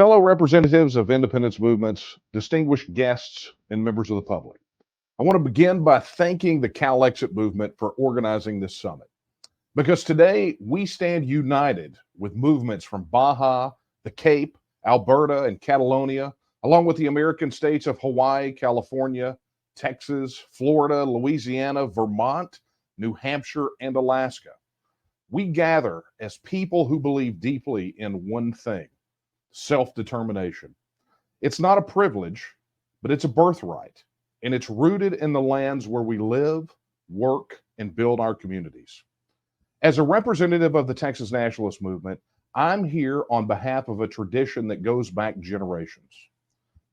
Fellow representatives of independence movements, distinguished guests, and members of the public, I want to begin by thanking the Cal Exit movement for organizing this summit. Because today we stand united with movements from Baja, the Cape, Alberta, and Catalonia, along with the American states of Hawaii, California, Texas, Florida, Louisiana, Vermont, New Hampshire, and Alaska. We gather as people who believe deeply in one thing: self-determination. It's not a privilege, but it's a birthright, and it's rooted in the lands where we live, work, and build our communities. As a representative of the Texas Nationalist Movement, I'm here on behalf of a tradition that goes back generations.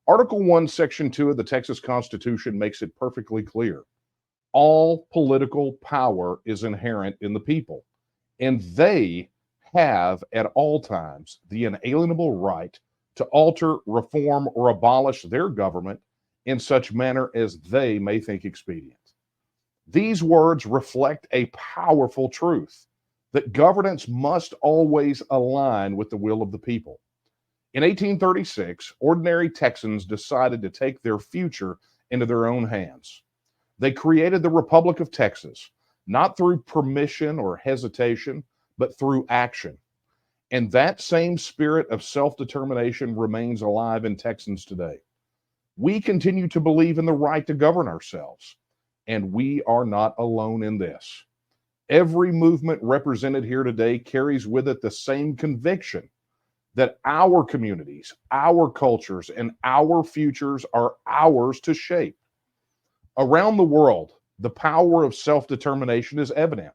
Article 1, Section 2 of the Texas Constitution makes it perfectly clear. All political power is inherent in the people, and they have at all times the inalienable right to alter, reform, or abolish their government in such manner as they may think expedient. These words reflect a powerful truth that governance must always align with the will of the people. In 1836, ordinary Texans decided to take their future into their own hands. They created the Republic of Texas, not through permission or hesitation, but through action. And that same spirit of self-determination remains alive in Texans today. We continue to believe in the right to govern ourselves, and we are not alone in this. Every movement represented here today carries with it the same conviction that our communities, our cultures, and our futures are ours to shape. Around the world, the power of self-determination is evident.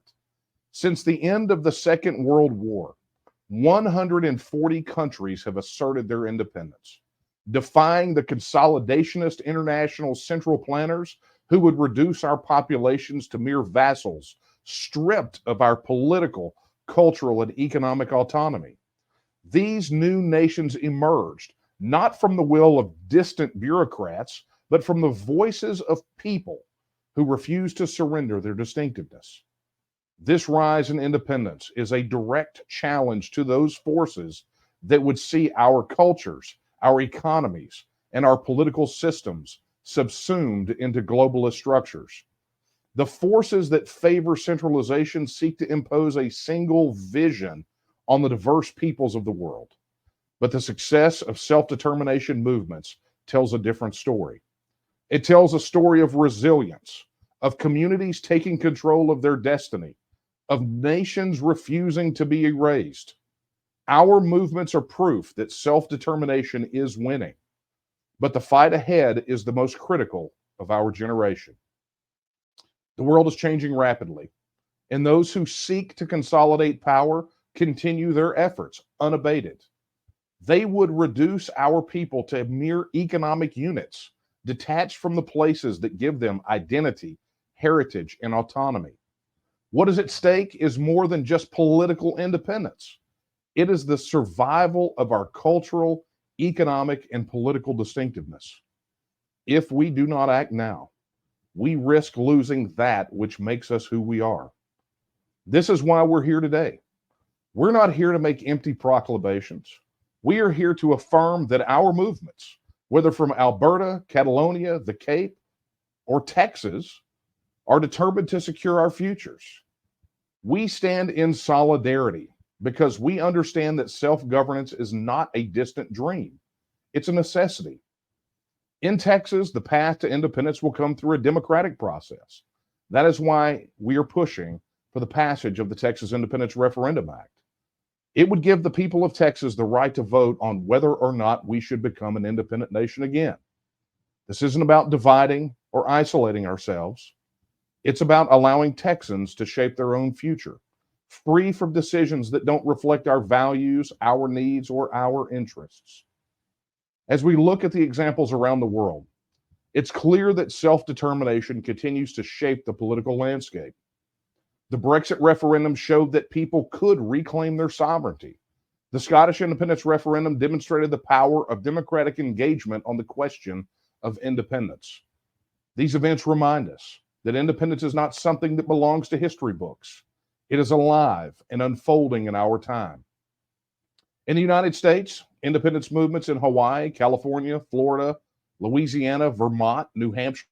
Since the end of the Second World War, 140 countries have asserted their independence, defying the consolidationist international central planners who would reduce our populations to mere vassals, stripped of our political, cultural, and economic autonomy. These new nations emerged not from the will of distant bureaucrats, but from the voices of people who refused to surrender their distinctiveness. This rise in independence is a direct challenge to those forces that would see our cultures, our economies, and our political systems subsumed into globalist structures. The forces that favor centralization seek to impose a single vision on the diverse peoples of the world. But the success of self-determination movements tells a different story. It tells a story of resilience, of communities taking control of their destiny, of nations refusing to be erased. Our movements are proof that self-determination is winning, but the fight ahead is the most critical of our generation. The world is changing rapidly, and those who seek to consolidate power continue their efforts unabated. They would reduce our people to mere economic units, detached from the places that give them identity, heritage, and autonomy. What is at stake is more than just political independence. It is the survival of our cultural, economic, and political distinctiveness. If we do not act now, we risk losing that which makes us who we are. This is why we're here today. We're not here to make empty proclamations. We are here to affirm that our movements, whether from Alberta, Catalonia, the Cape, or Texas, are determined to secure our futures. We stand in solidarity because we understand that self-governance is not a distant dream. It's a necessity. In Texas, the path to independence will come through a democratic process. That is why we are pushing for the passage of the Texas Independence Referendum Act. It would give the people of Texas the right to vote on whether or not we should become an independent nation again. This isn't about dividing or isolating ourselves. It's about allowing Texans to shape their own future, free from decisions that don't reflect our values, our needs, or our interests. As we look at the examples around the world, it's clear that self-determination continues to shape the political landscape. The Brexit referendum showed that people could reclaim their sovereignty. The Scottish Independence Referendum demonstrated the power of democratic engagement on the question of independence. These events remind us that independence is not something that belongs to history books. It is alive and unfolding in our time. In the United States, independence movements in Hawaii, California, Florida, Louisiana, Vermont, New Hampshire,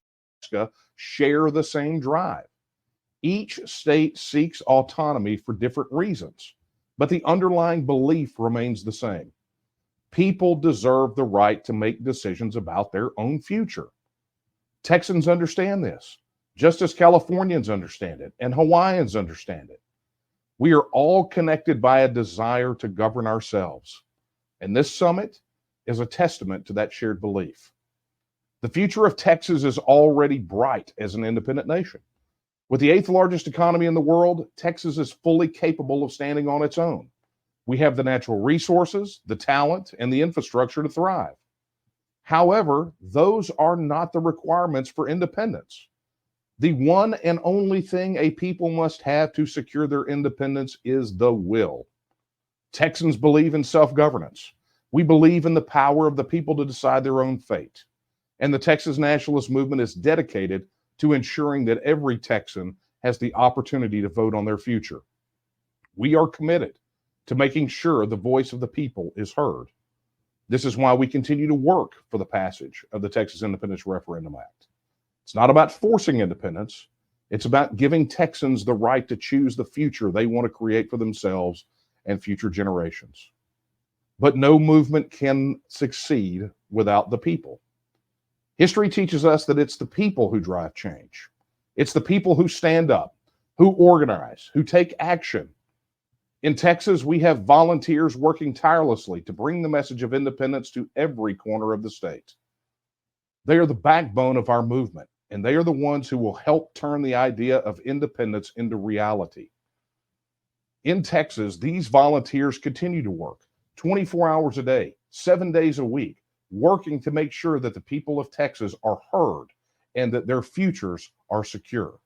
share the same drive. Each state seeks autonomy for different reasons, but the underlying belief remains the same. People deserve the right to make decisions about their own future. Texans understand this, just as Californians understand it and Hawaiians understand it. We are all connected by a desire to govern ourselves, and this summit is a testament to that shared belief. The future of Texas is already bright as an independent nation. With the eighth largest economy in the world, Texas is fully capable of standing on its own. We have the natural resources, the talent, and the infrastructure to thrive. However, those are not the requirements for independence. The one and only thing a people must have to secure their independence is the will. Texans believe in self-governance. We believe in the power of the people to decide their own fate. And the Texas Nationalist Movement is dedicated to ensuring that every Texan has the opportunity to vote on their future. We are committed to making sure the voice of the people is heard. This is why we continue to work for the passage of the Texas Independence Referendum Act. It's not about forcing independence. It's about giving Texans the right to choose the future they want to create for themselves and future generations. But no movement can succeed without the people. History teaches us that it's the people who drive change. It's the people who stand up, who organize, who take action. In Texas, we have volunteers working tirelessly to bring the message of independence to every corner of the state. They are the backbone of our movement, and they are the ones who will help turn the idea of independence into reality. In Texas, these volunteers continue to work 24 hours a day, 7 days a week, working to make sure that the people of Texas are heard and that their futures are secure.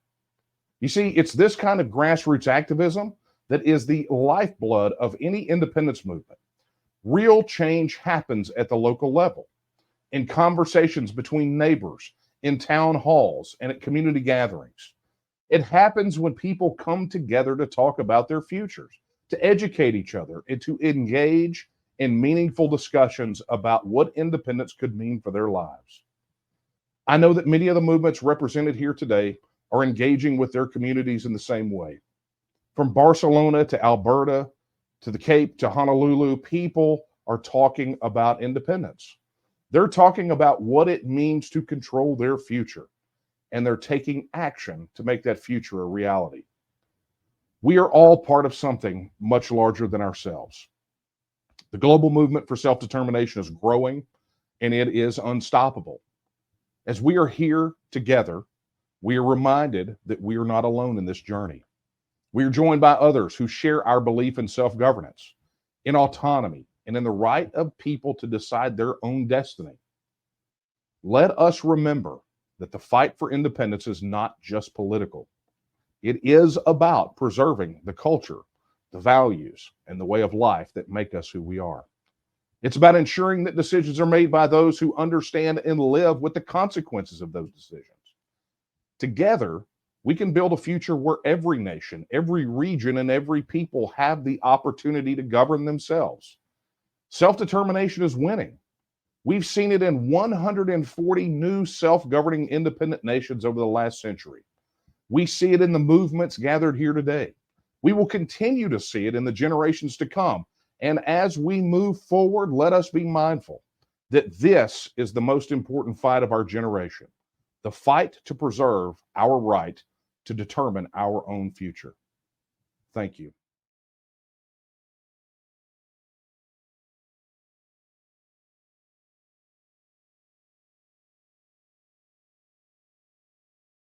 You see, it's this kind of grassroots activism that is the lifeblood of any independence movement. Real change happens at the local level, in conversations between neighbors, in town halls, and at community gatherings. It happens when people come together to talk about their futures, to educate each other, and to engage in meaningful discussions about what independence could mean for their lives. I know that many of the movements represented here today are engaging with their communities in the same way. From Barcelona to Alberta, to the Cape, to Honolulu, people are talking about independence. They're talking about what it means to control their future, and they're taking action to make that future a reality. We are all part of something much larger than ourselves. The global movement for self-determination is growing, and it is unstoppable. As we are here together, we are reminded that we are not alone in this journey. We are joined by others who share our belief in self-governance, in autonomy, and in the right of people to decide their own destiny. Let us remember that the fight for independence is not just political. It is about preserving the culture, the values, and the way of life that make us who we are. It's about ensuring that decisions are made by those who understand and live with the consequences of those decisions. Together, we can build a future where every nation, every region, and every people have the opportunity to govern themselves. Self-determination is winning. We've seen it in 140 new self-governing independent nations over the last century. We see it in the movements gathered here today. We will continue to see it in the generations to come. And as we move forward, let us be mindful that this is the most important fight of our generation, the fight to preserve our right to determine our own future. Thank you.